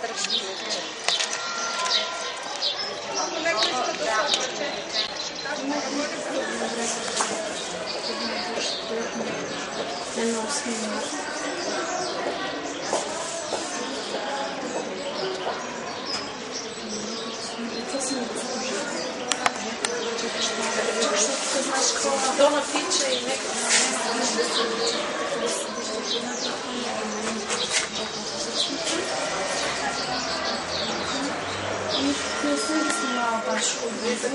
държи. Дона пича и нека. Не съм ги снимала баш отблизо.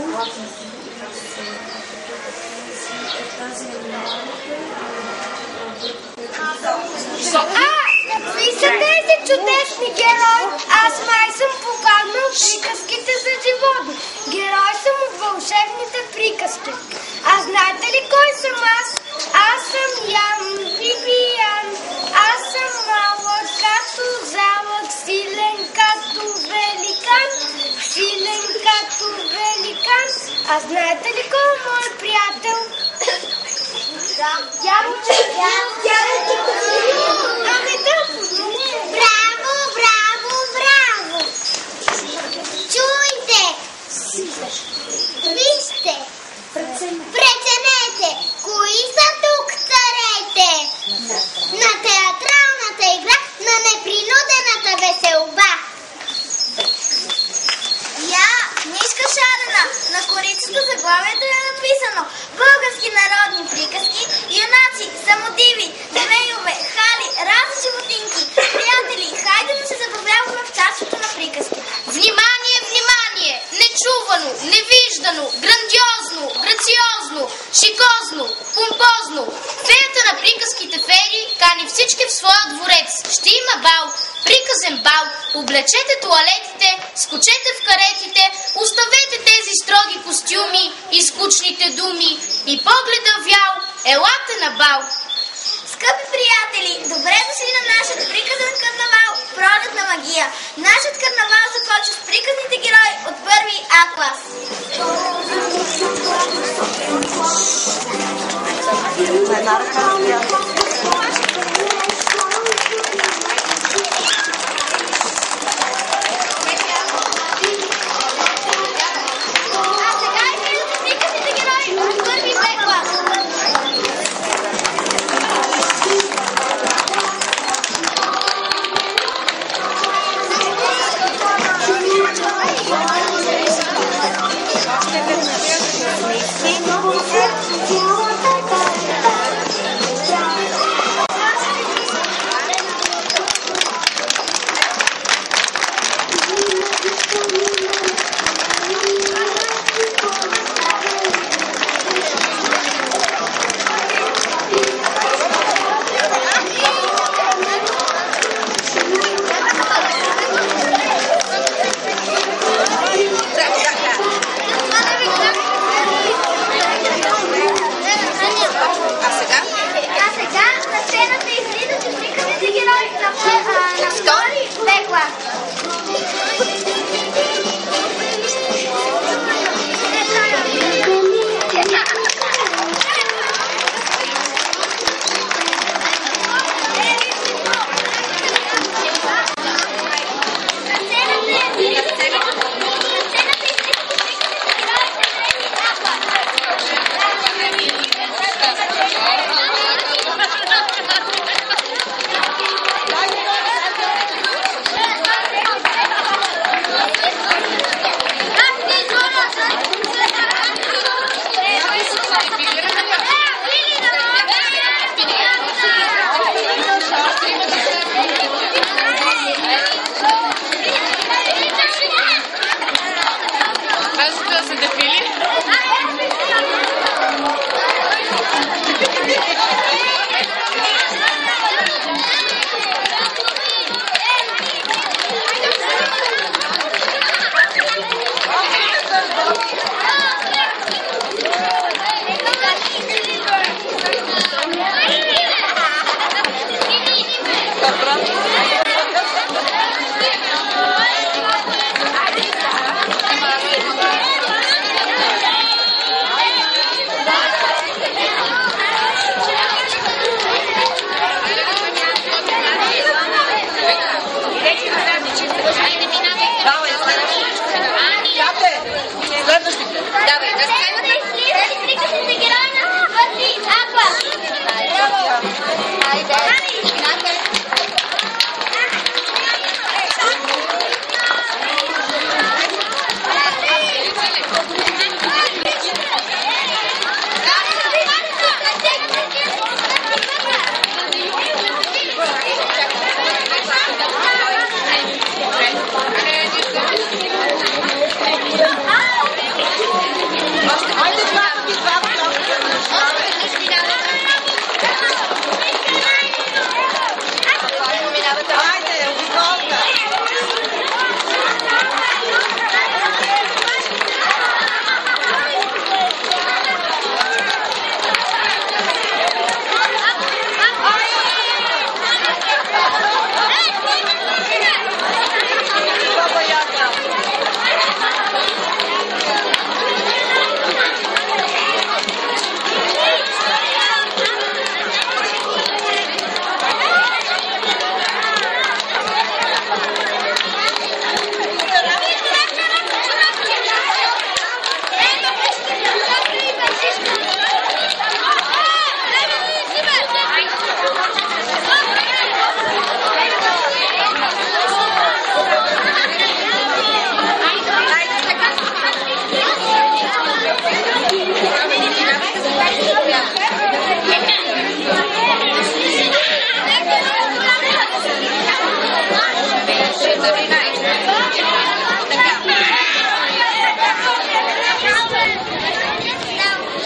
И са тези чудесни герои. Аз май съм поканал приказките за животни. Герой съм от вълшебните приказки. А знаете ли кой съм аз? Аз съм Ян Бибиян. Аз съм малък като залък, силен като великан. Силен като великан. А знаете ли кой е мой приятел? Браво, браво, браво! Чуйте! Вижте! Преценете! Кои са тук царете? На театралната игра на непринудената веселба. Я, книжка шарена, на корицата заглавието е написано: български народни приказки, юнаци, самодиви, змейове, хали, разни животинки. Приятели, хайде да се забавляваме в царството на приказки. Внимание, внимание! Нечувано, невиждано, грандиозно, грациозно, шикозно, помпозно. Феята на приказките феи кани всички в своя дворец. Ще има бал, приказен бал. Облечете тоалетите, скочете в каретите, оставете тези строги костюми и скучните думи и погледа вял, елате на бал. Скъпи приятели, добре дошли на нашия приказен карнавал Пролетна магия. Нашият карнавал започва с приказните герои от първи А клас. А сега изглеждат приказните герои от първи Б клас.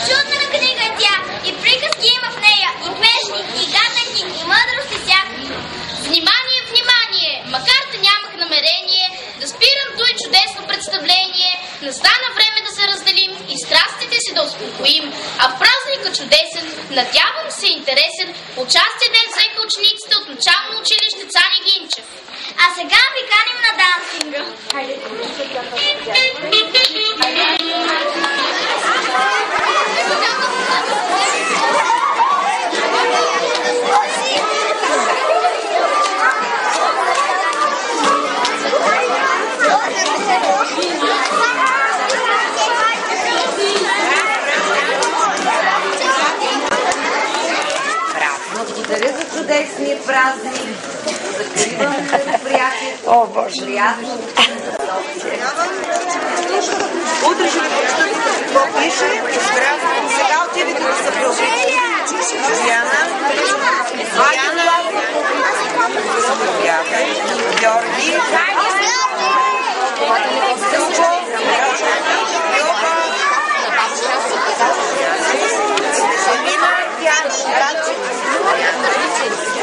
Чудна книга е тя, и приказки има в нея, и грешни, и гаднати, и мъдрости всякакви. Внимание, внимание! Макар да нямах намерение да спирам той чудесно представление, настана време да се разделим и страстите си да успокоим. А в празника чудесен, надявам се интересен, участие днес взеха учениците от начално училище Цани Гинчев. А сега ви каним на дансинга. Благодаря за чудесния празник. Закривам мероприятието. О, Боже! Приятно. Утре ще ви прочитате какво пише. Сега отидете да се продължите. Диана, Георги,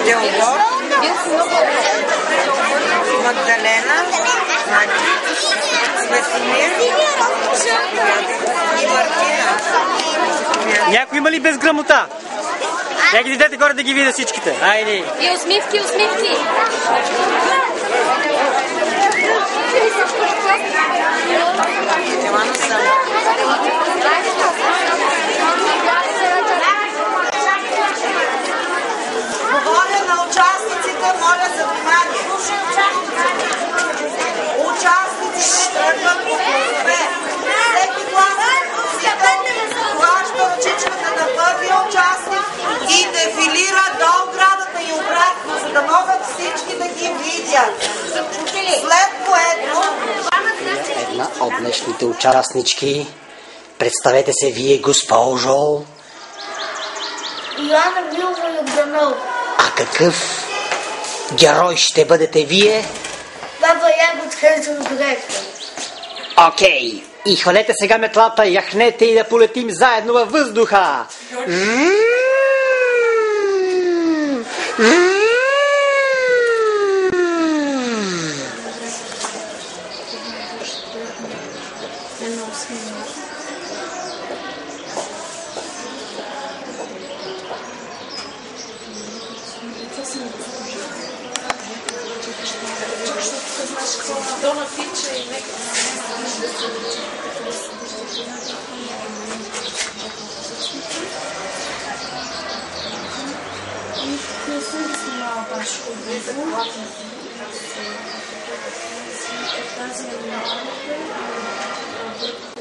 Теодор, Магдалена, Светомир и Мартина. Някой има ли без грамота? Я ги дадете горе да ги видя всичките. Айде. И усмивки, усмивки! Ела на съм. Говоря на участниците, моля за внимание. Участниците тръгват по класове. Всеки клас плаща ръчичката на първия участник и дефилира до оградата и обратно, за да могат всички да ги видят. След което... Една от днешните участнички. Представете се вие, госпожо. Йоанна Милова Йорданова. А какъв герой ще бъдете вие? Баба Яга от Хензел директор. Окей. И хванете сега метлата, яхнете и да полетим заедно във въздуха. Не съм снимала баш хубаво. Тази е